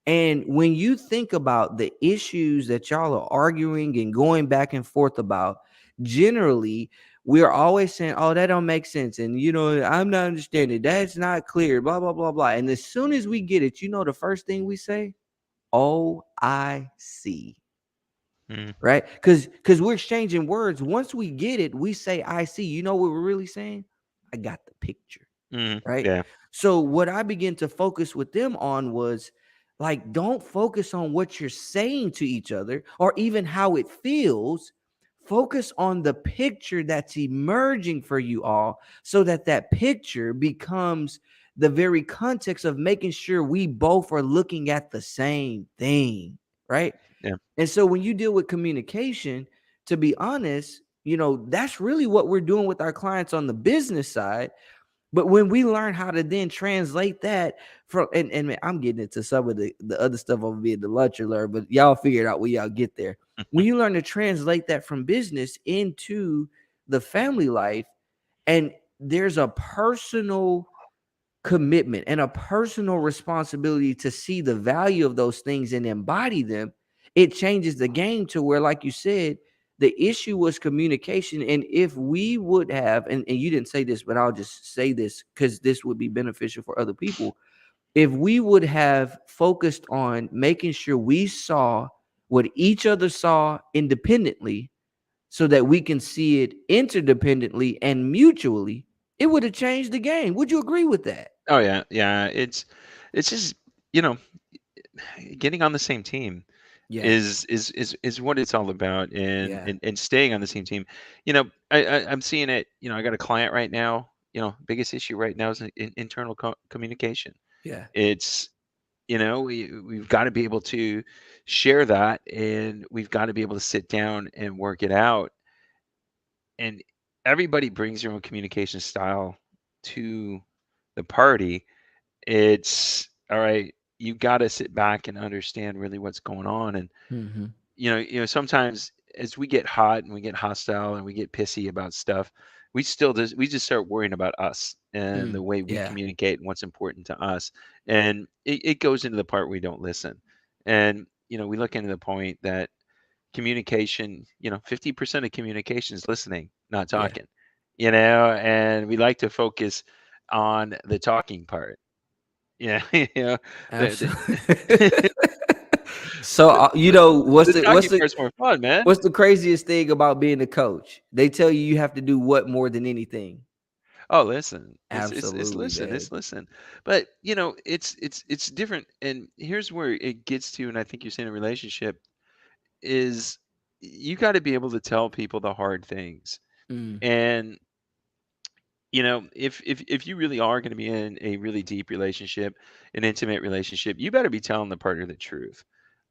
And when you think about the issues that y'all are arguing and going back and forth about, generally, we're always saying, "Oh, that don't make sense," and I'm not understanding. That's not clear. Blah blah blah blah. And as soon as we get it, the first thing we say, "Oh, I see." mm, Right? Because we're exchanging words. Once we get it, we say, "I see." You know what we're really saying? I got the picture, right? yeah, So what I began to focus with them on was like, don't focus on what you're saying to each other or even how it feels. Focus on the picture that's emerging for you all so that that picture becomes the very context of making sure we both are looking at the same thing, right? yeah. And so when you deal with communication, to be honest, that's really what we're doing with our clients on the business side. But when we learn how to then translate that from, and man, I'm getting into some of the other stuff over being the lunch learn, but y'all figure it out when y'all get there. When you learn to translate that from business into the family life, and there's a personal commitment and a personal responsibility to see the value of those things and embody them, it changes the game to where, like you said, the issue was communication. And if we would have, and you didn't say this, but I'll just say this because this would be beneficial for other people. If we would have focused on making sure we saw what each other saw independently so that we can see it interdependently and mutually, it would have changed the game. Would you agree with that? Oh yeah, yeah. It's just you know getting on the same team Yeah. is what it's all about, and Yeah. and staying on the same team. I'm seeing it. I got a client right now. Biggest issue right now is internal communication. Yeah. It's we've got to be able to share that, and we've got to be able to sit down and work it out. And everybody brings their own communication style to the party. It's all right. You got to sit back and understand really what's going on. And Mhm. sometimes as we get hot and we get hostile and we get pissy about stuff, we just start worrying about us and the way we Yeah. communicate and what's important to us. And it goes into the part we don't listen. And we look into the point that communication, 50% of communication is listening, not Yeah. talking. And we like to focus on the talking part. Yeah, Absolutely. the, So, the what's the the talking part's more fun, man. what's the craziest thing about being a coach? They tell you have to do what more than anything? Oh, listen. It's Absolutely, listen, man. it's listen. But, it's different, and here's where it gets to, and I think you're saying a relationship is you gotta be able to tell people the hard things. Mm, And, if you really are gonna be in a really deep relationship, an intimate relationship, you better be telling the partner the truth.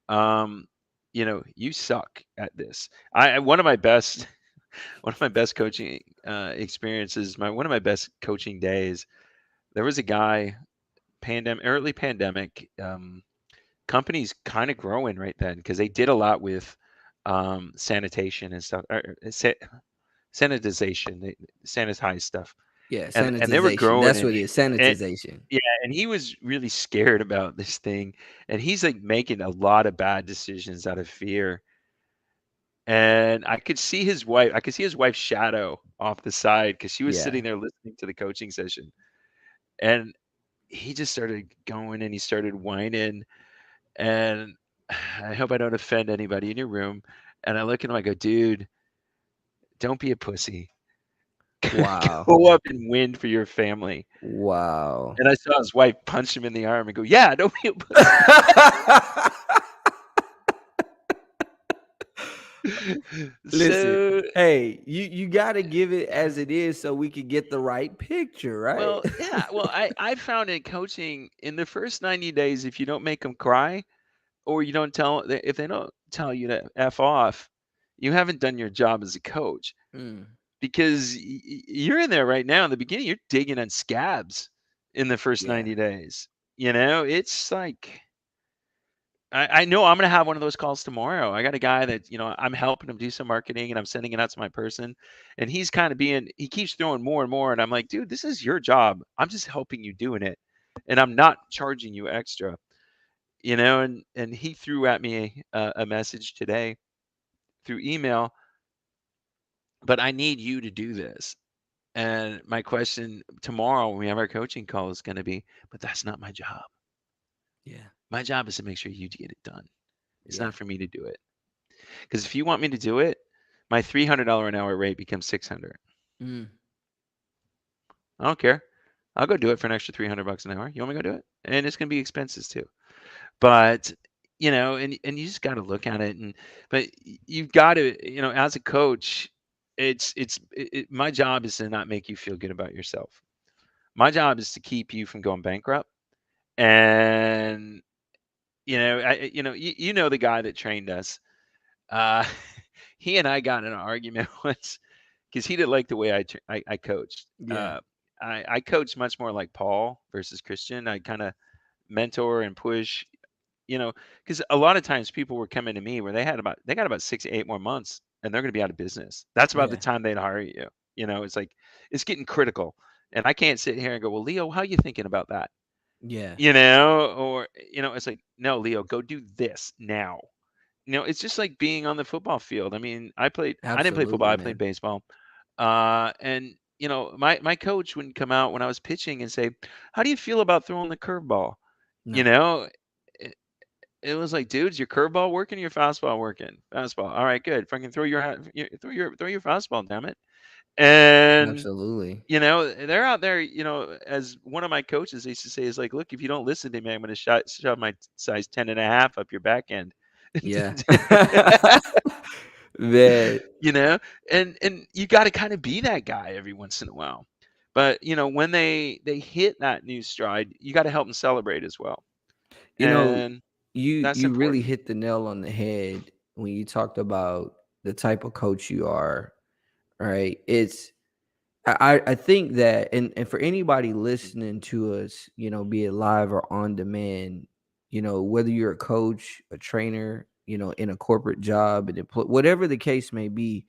Um, you suck at this. One of my best one of my best coaching experiences, my one of my best coaching days, there was a guy, early pandemic, companies kind of growing right then because they did a lot with sanitation and stuff, sanitization, they sanitize stuff, yeah, and they were sanitization. growing, That's and what it is. and Sanitization. yeah, and he was really scared about this thing, and he's like making a lot of bad decisions out of fear. And I could see his wife's shadow off the side because she was Yeah. sitting there listening to the coaching session. And he just started going and he started whining. And I hope I don't offend anybody in your room. And I look at him, I go, dude, don't be a pussy. Wow. Go up and win for your family. Wow. And I saw his wife punch him in the arm and go, yeah, don't be a pussy. Listen, So, hey, you got to give it as it is so we can get the right picture, right? well, yeah, well, I found in coaching in the first 90 days, if you don't make them cry, or you don't tell if they don't tell you to F off, You haven't done your job as a coach Mm, because you're in there right now. In the beginning, you're digging on scabs in the first yeah. 90 days. It's like I know I'm gonna have one of those calls tomorrow. I got a guy that, I'm helping him do some marketing and I'm sending it out to my person. And he's kind of he keeps throwing more and more. And I'm like, dude, this is your job. I'm just helping you doing it. And I'm not charging you extra, and he threw at me a message today through email, but I need you to do this. And my question tomorrow when we have our coaching call is going to be, but that's not my job. Yeah. My job is to make sure you get it done. It's Yeah. not for me to do it. Because if you want me to do it, my $300 an hour rate becomes 600. Mm, I don't care. I'll go do it for an extra 300 bucks an hour. You want me to go do it? And it's going to be expenses too. But and you just got to look at it, but you've got to, as a coach, my job is to not make you feel good about yourself. My job is to keep you from going bankrupt. And you know the guy that trained us. Uh, he and I got in an argument once because he didn't like the way I coached. yeah. I coach much more like Paul versus Christian. I kind of mentor and push, because a lot of times people were coming to me where they got about 6 to 8 more months and they're going to be out of business. That's about the Yeah. time they'd hire you. It's like it's getting critical, and I can't sit here and go, well, Leo, how are you thinking about that? Yeah. Or it's like, no, Leo, go do this now. It's just like being on the football field. I mean, I didn't play football, Absolutely, I played man. baseball. And my coach wouldn't come out when I was pitching and say, how do you feel about throwing the curveball? You No. know, it, it was like, dude, is your curveball working or your fastball working? Fastball. All right, good. Fucking throw your fastball, damn it. And Absolutely. they're out there, as one of my coaches used to say, is like, look, if you don't listen to me, I'm going to shove my size 10.5 up your back end. Yeah. Man, you know, and you got to kind of be that guy every once in a while. But when they hit that new stride, you got to help them celebrate as well, you know, and you that's you really important. hit the nail on the head when you talked about the type of coach you are, right? I think that, and for anybody listening to us, be it live or on demand, whether you're a coach, a trainer, in a corporate job, and whatever the case may be,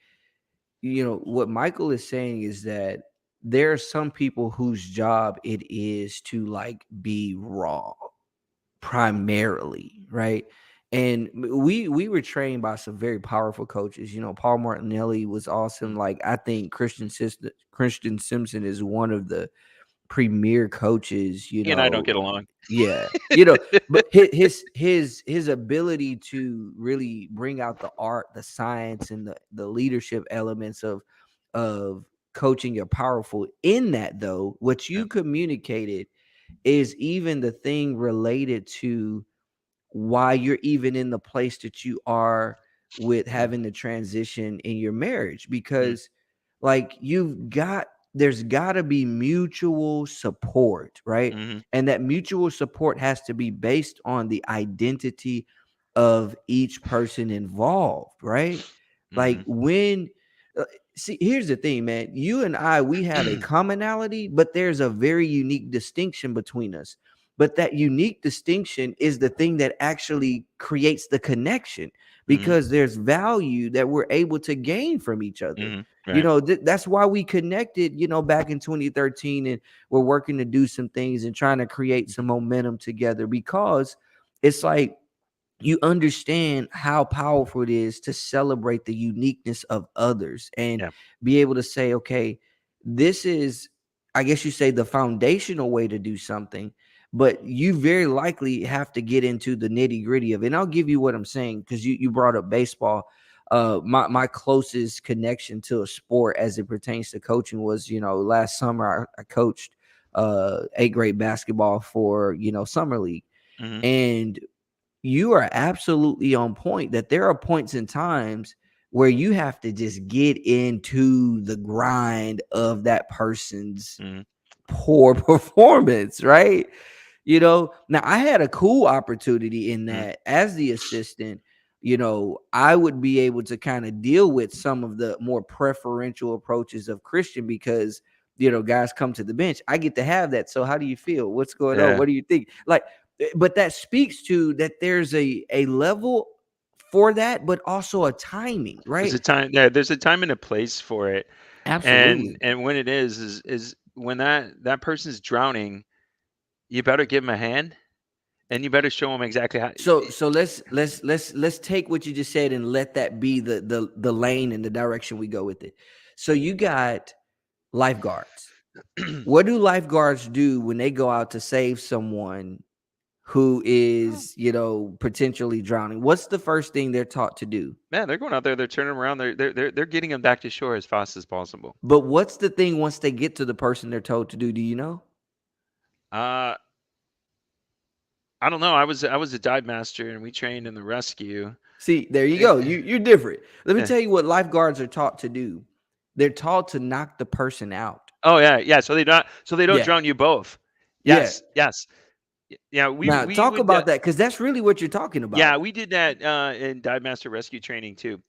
what Michael is saying is that there are some people whose job it is to like be raw primarily, right? And we were trained by some very powerful coaches. Paul Martinelli was awesome. Mm. Like, I think Christian Simpson is one of the premier coaches. He and I don't get along. Yeah, but his ability to really bring out the art, the science, and the leadership elements of coaching are powerful. In that, though, what Yeah. you communicated is even the thing related to why you're even in the place that you are with having the transition in your marriage, Mm, because like there's got to be mutual support, right? mhm, And that mutual support has to be based on the identity of each person involved, right? Like, mhm. when see, here's the thing, man. You and I, we have a commonality, but there's a very unique distinction between us. But that unique distinction is the thing that actually creates the connection, Mhm, because there's value that we're able to gain from each other. mhm. Right. That's why we connected, back in 2013, and we're working to do some things and trying to create some Mhm. momentum together, because it's like you understand how powerful it is to celebrate the uniqueness of others and Yeah. be able to say, okay, this is, I guess you say, the foundational way to do something, but you very likely have to get into the nitty gritty of it. And I'll give you what I'm saying, because you brought up baseball. My closest connection to a sport as it pertains to coaching was, last summer I coached eighth grade basketball for, summer league. Mhm, And you are absolutely on point that there are points and times where you have to just get into the grind of that person's mhm, poor performance, right? Now I had a cool opportunity in mhm, that as the assistant. I would be able to kind of deal with some of the more preferential approaches of Christian because, guys come to the bench. I get to have that. So how do you feel? What's going on? Yeah. What do you think? Like, but that speaks to that there's a level for that, but also a timing, There's right? a time. Yeah, there's a time and a place for it, and Absolutely. when it is when that person's drowning, you better give them a hand, and you better show them exactly how. So let's take what you just said and let that be the lane and the direction we go with it. So you got lifeguards. What do lifeguards do when they go out to save someone who is, potentially drowning? What's the first thing they're taught to do? Man, they're going out there. They're turning around. They're getting them back to shore as fast as possible. But what's the thing once they get to the person they're told to do? Do you know? Uh, I don't know. I was a dive master, and we trained in the rescue. See, there you Eh, go. You're different. Let me eh. tell you what lifeguards are taught to do. They're taught to knock the person out. Oh yeah, yeah. So they don't Yeah. drown you both. Yeah. Yes, yes. Yeah, we Now we talk would. about that because that's really what you're talking Yeah, about. we did that in dive master rescue training too.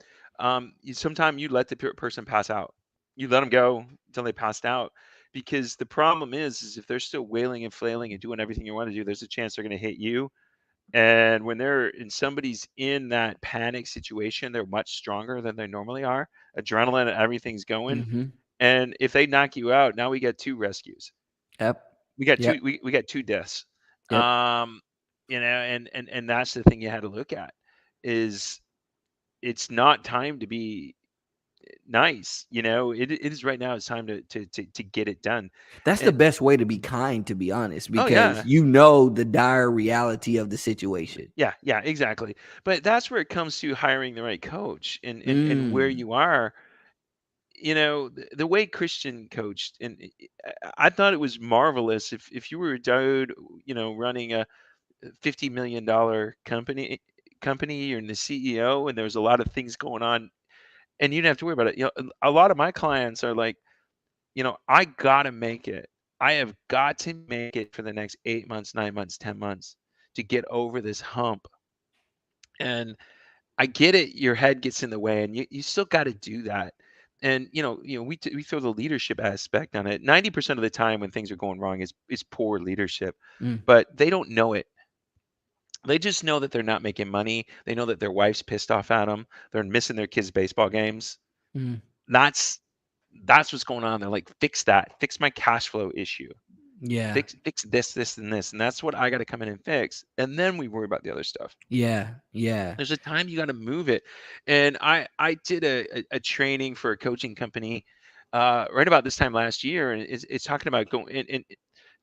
Sometimes you let the person pass out. You let them go until they passed out, because the problem is if they're still wailing and flailing and doing everything you want to do, there's a chance they're going to hit you. And when somebody's in that panic situation, they're much stronger than they normally are. Adrenaline and everything's going. Mm-hmm. And if they knock you out, now we got two rescues. Yep. We got two. Yep. We got two deaths. Yep. Um, and that's the thing you had to look at is it's not time to be nice. It is right now. It's time to get it done. That's the And best way to be kind, to be honest, oh because yeah, you know the dire reality of the situation. yeah, yeah, exactly. But that's where it comes to hiring the right coach and where Mm. you are. The way Christian coached, and I thought it was marvelous. If you were a dude, running a $50 million company, you're the CEO, and there's a lot of things going on, and you didn't have to worry about it. A lot of my clients are like, I gotta make it. I have got to make it for the next 8 months, 9 months, 10 months to get over this hump. And I get it. Your head gets in the way, and you still got to do that. And we throw the leadership aspect on it. 90% of the time when things are going wrong is poor leadership, Mm. but they don't know it. They just know that they're not making money. They know that their wife's pissed off at them. They're missing their kids' baseball games. Mm. That's that's what's going on. They're like, fix that. Fix my cash flow issue. Yeah. Fix this, and this. And that's what I got to come in and fix. And then we worry about the other stuff. Yeah. Yeah. There's a time you got to move it. And I did a training for a coaching company right about this time last year, and it's talking about going in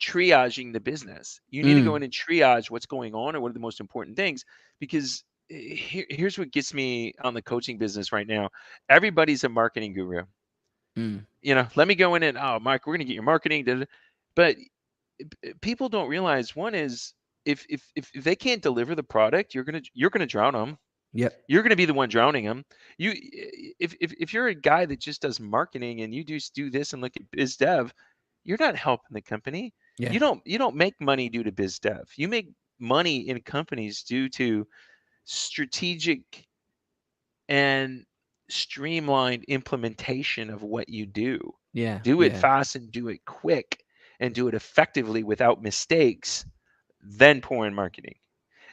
triaging the business. You need to go Mm. in and triage what's going on, or what are the most important things. Because here's what gets me on the coaching business right now. Everybody's a marketing guru. Mm. Let me go in and, oh, Mike, we're gonna get your marketing. But people don't realize, one is, if they can't deliver the product, you're gonna drown them. Yep. You're gonna be the one drowning them. If you're a guy that just does marketing, and you just do this and look at biz dev, you're not helping the company. Yeah. You don't make money due to biz dev. You make money in companies due to strategic and streamlined implementation of what you do. Yeah. Do it Yeah. fast and do it quick and do it effectively without mistakes, then pour in marketing.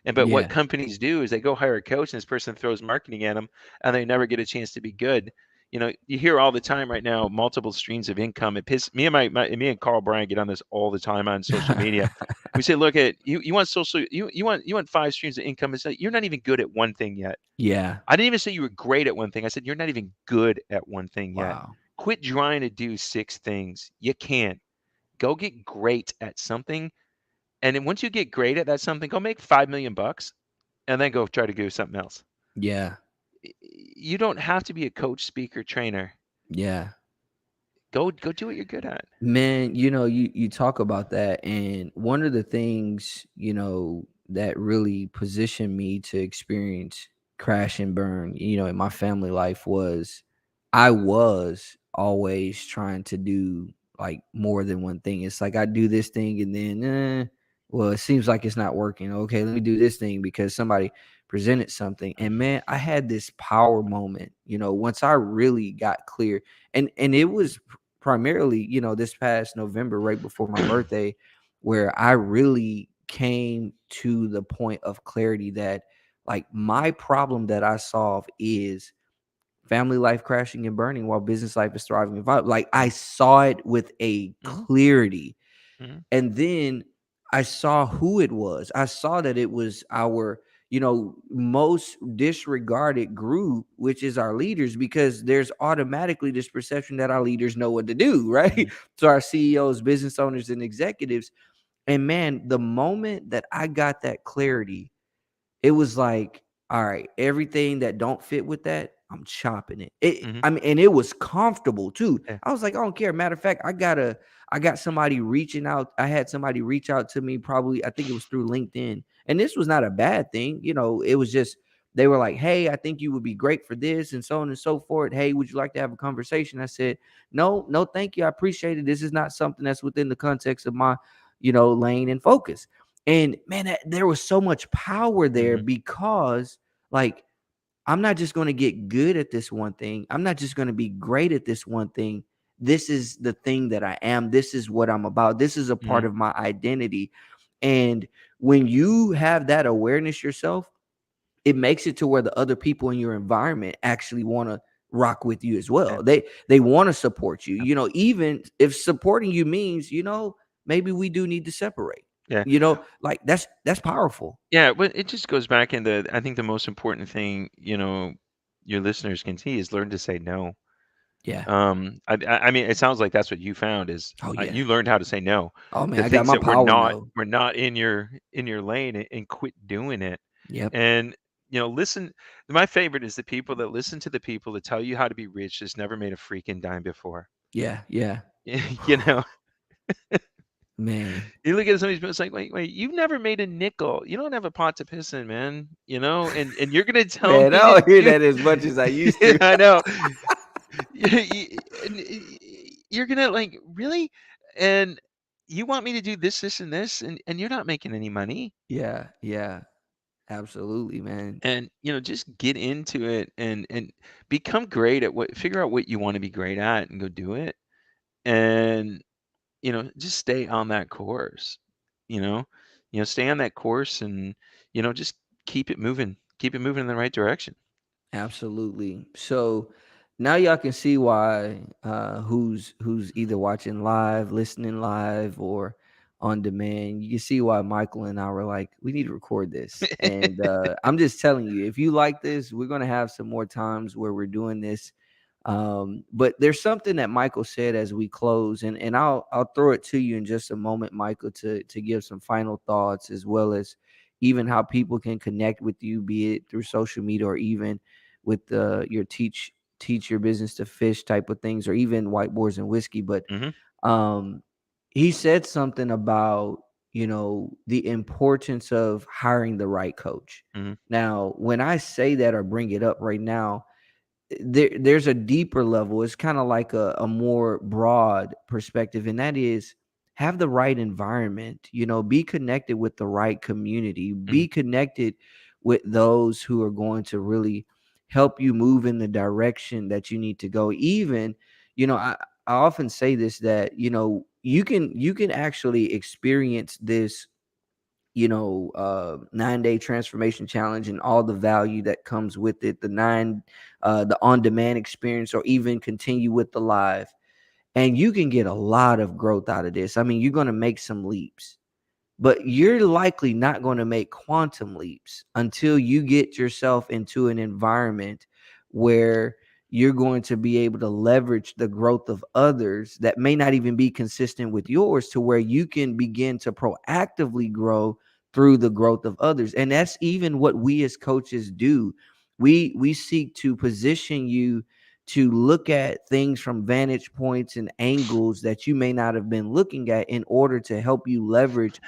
But what Yeah. companies do is they go hire a coach, and this person throws marketing at them, and they never get a chance to be good. You hear all the time right now, multiple streams of income. It pisses me and me and Carl Bryan get on this all the time on social media. We say, look at you. You want you want 5 streams of income. It's like, you're not even good at one thing yet. Yeah. I didn't even say you were great at one thing. I said you're not even good at one thing yet. Wow. Quit trying to do 6 things. You can't. Go get great at something. And then once you get great at that something, go make 5 million bucks, and then go try to do something else. Yeah. You don't have to be a coach, speaker, trainer. Yeah. Go do what you're good at. Man, you talk about that, and one of the things, that really positioned me to experience crash and burn, in my family life was I was always trying to do like more than one thing. It's like I do this thing and then well, it seems like it's not working. Okay, let me do this thing because somebody presented something. And Mhm. man, I had this power moment, once I really got clear. And it was primarily, this past November, right before my birthday, where I really came to the point of clarity that, like, my problem that I solve is family life crashing and burning while business life is thriving and like, I Mhm. saw it with a Mhm. clarity. Mhm. And then I saw who it was. I saw that it was our, most disregarded group, which is our leaders, because there's automatically this perception that our leaders know what to do, right? Mhm. So our CEOs, business owners, and executives. And man, the moment that I got that clarity, it was like, all right, everything that don't fit with that, I'm chopping it. Mhm. I mean, and it was comfortable too. Yeah. I was like, I don't care. Matter of fact, I got somebody reaching out. I had somebody reach out to me, probably, I think it was through LinkedIn. And this was not a bad thing. It was just, they were like, hey, I think you would be great for this, and so on and so forth. Hey, would you like to have a conversation? I said, no, no, thank you. I appreciate it. This is not something that's within the context of my, lane and focus. And man, there was so much power there, Mhm. because, like, I'm not just going to get good at this one thing. I'm not just going to be great at this one thing. This is the thing that I am. This is what I'm about. This is a part Mhm. of my identity. And when you have that awareness yourself, it makes it to where the other people in your environment actually want to rock with you as Yeah. well. They want to support you. Yeah. Even if supporting you means, maybe we do need to separate. Yeah. Like, that's powerful. Yeah, but it just goes back into, I think the most important thing, your listeners can see is learn to say no. Yeah. I mean, it sounds like that's what you found is, Oh yeah. you learned how to say no. Oh man, The I got things my that power no. were not in your lane, and quit doing it. Yep. And listen. My favorite is the people that listen to the people that tell you how to be rich that's never made a freaking dime before. Yeah. Yeah. You know, Man. you look at somebody's it's like, wait, you've never made a nickel. You don't have a pot to piss in, man. And you're gonna tell Man, me I to don't hear do. that as much as I used to. I know. And you're gonna like, really, and you want me to do this, and this, and you're not making any money. Yeah. Yeah. Absolutely, man. And just get into it, and become great at what, figure out what you want to be great at, and go do it. And just stay on that course. You know, stay on that course, and just keep it moving in the right direction. Absolutely. So now y'all can see why, who's either watching live, listening live, or on demand. You can see why Michael and I were like, we need to record this. And I'm just telling you, if you like this, we're gonna have some more times where we're doing this. But there's something that Michael said as we close, and I'll throw it to you in just a moment, Michael, to give some final thoughts, as well as even how people can connect with you, be it through social media or even with your teach your business to fish type of things, or even whiteboards and whiskey. But Hmm. um, he said something about, the importance of hiring the right coach. Hmm. Now, when I say that or bring it up right now, there's a deeper level. It's kind of like a more broad perspective, and that is, have the right environment, be connected with the right community, Hmm. be connected with those who are going to really help you move in the direction that you need to go. Even, I often say this, that you can actually experience this, 9-day transformation challenge and all the value that comes with it, the on-demand experience, or even continue with the live, and you can get a lot of growth out of this. I mean, you're going to make some leaps, but you're likely not going to make quantum leaps until you get yourself into an environment where you're going to be able to leverage the growth of others that may not even be consistent with yours, to where you can begin to proactively grow through the growth of others. And that's even what we as coaches do. We seek to position you to look at things from vantage points and angles that you may not have been looking at, in order to help you leverage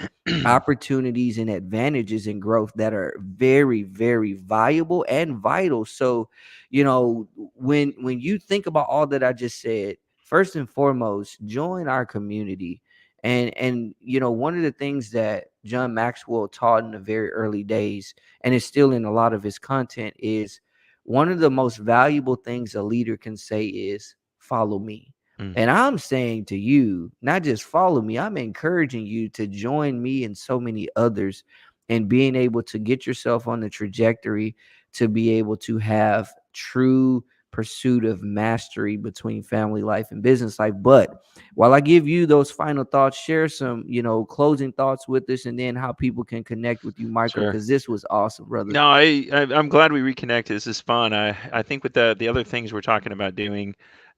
opportunities and advantages and growth that are very, very valuable and vital. So, when you think about all that I just said, first and foremost, join our community. And one of the things that John Maxwell taught in the very early days, and it's still in a lot of his content, is one of the most valuable things a leader can say is follow me. Mm, And I'm saying to you, not just follow me, I'm encouraging you to join me and so many others in being able to get yourself on the trajectory to be able to have true pursuit of mastery between family life and business life. But while I give you those final thoughts, share some, closing thoughts with us, and then how people can connect with you, Michael, sure. because this was awesome, brother. No, I'm glad we reconnected. This is fun. I think with the other things we're talking about doing,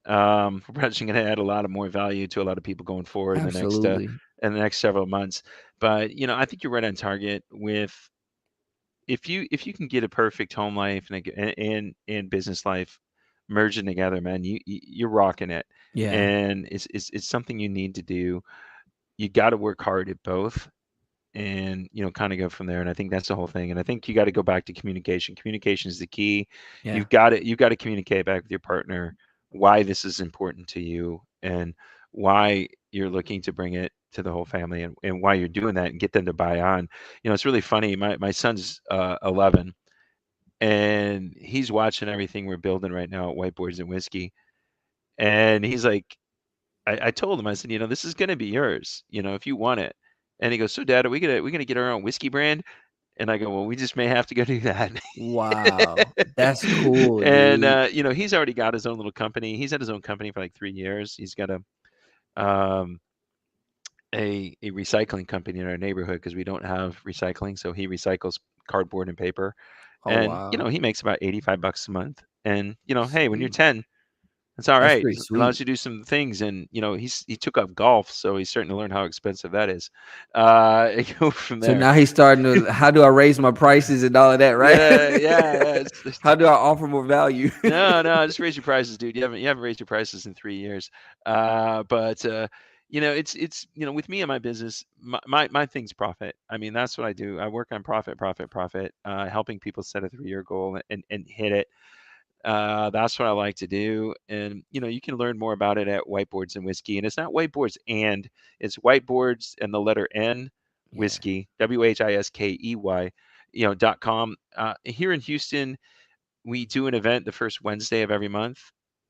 we're probably going to add a lot of more value to a lot of people going forward Absolutely. in the next several months. But I think you're right on target with if you can get a perfect home life and business life merging together, man, you're rocking it. Yeah. And it's something you need to do. You got to work hard at both and kind of go from there. And I think that's the whole thing. And I think you got to go back to communication. Communication is the key. Yeah. You've got to communicate back with your partner why this is important to you and why you're looking to bring it to the whole family, and why you're doing that, and get them to buy on. It's really funny. My son's 11, and he's watching everything we're building right now at Whiteboards and Whiskey, and he's like, I told him, I said, this is gonna be yours, if you want it. And he goes, so Dad, are we gonna get our own whiskey brand? And I go, well, we just may have to go do that. Wow. That's cool, And dude. he's already got his own little company. He's had his own company for like 3 years. He's got um, a recycling company in our neighborhood because we don't have recycling. So he recycles cardboard and paper. Oh, And wow. he makes about $85 a month. And hey, when you're Sweet. 10, that's all That's right. pretty It allows sweet. you to do some things, and he took up golf, so he's starting to learn how expensive that is. And go from So there. now he's starting to, how do I raise my prices and all of that, right? Yeah, yeah, yeah. How do I offer more value? No, no, just raise your prices, dude. You haven't raised your prices in 3 years. But it's with me and my business, my thing's profit. I mean, that's what I do. I work on profit, profit, profit, helping people set a 3-year goal and hit it. That's what I like to do. And, you can learn more about it at Whiteboards and Whiskey. And it's not whiteboards it's whiteboards and the letter N, Yeah. whiskey, WHISKEY, .com. Here in Houston, we do an event the first Wednesday of every month.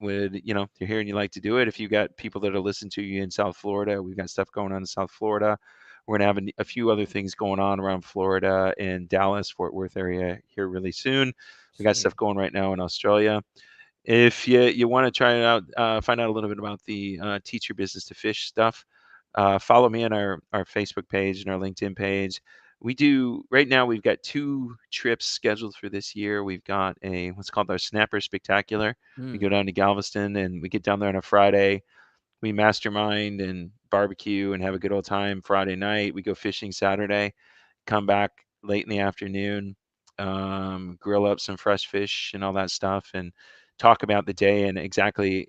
If you're here and you like to do it, if you got people that are listening to you in South Florida, we've got stuff going on in South Florida. We're gonna have a few other things going on around Florida and Dallas, Fort Worth area here really soon. We got Sweet. stuff going right now in Australia. If you want to try it out, find out a little bit about the Teach Your Business to Fish stuff, follow me on our Facebook page and our LinkedIn page. We do right now. We've got 2 trips scheduled for this year. We've got a what's called our Snapper Spectacular. We go Mm. down to Galveston and we get down there on a Friday. We mastermind and barbecue and have a good old time Friday night. We go fishing Saturday, come back late in the afternoon, grill up some fresh fish and all that stuff, and talk about the day and exactly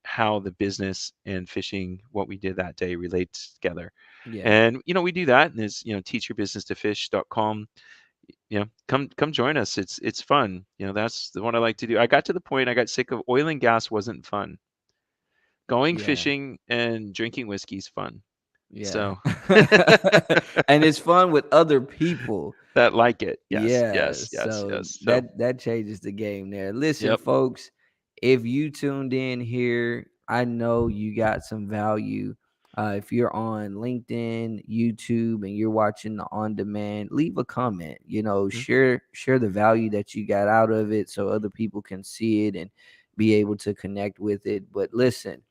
how the business and fishing, what we did that day, relates together. Yeah. And we do that, and it's teachyourbusinesstofish.com. Come join us. It's fun. That's the one I like to do. I got to the point I got sick of oil and gas. Wasn't fun. Going Yeah. fishing and drinking whiskey is fun. Yeah. So And it's fun with other people. that like it. Yes, Yeah, yes, yes, so yes. So that changes the game there. Listen, yep. folks, if you tuned in here, I know you got some value. If you're on LinkedIn, YouTube, and you're watching the on demand, leave a comment. Mm, Share the value that you got out of it, so other people can see it and be able to connect with it. But listen,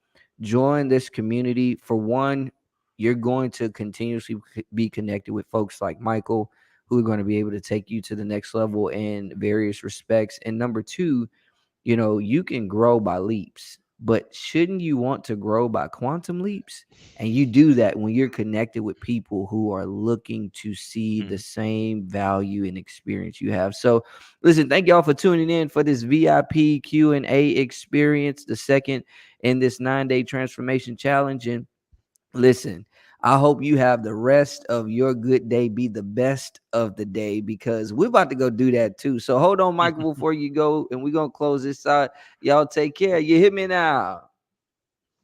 join this community. For one, you're going to continuously be connected with folks like Michael, who are going to be able to take you to the next level in various respects. And number two, you can grow by leaps, but shouldn't you want to grow by quantum leaps? And you do that when you're connected with people who are looking to see the mm. same value and experience you have. So listen, thank y'all for tuning in for this VIP Q&A experience, the second in this 9-day transformation challenge. And listen, I hope you have the rest of your good day be the best of the day, because we're about to go do that too. So hold on, Michael, before you go, and we're going to close this out. Y'all take care. You hear me now?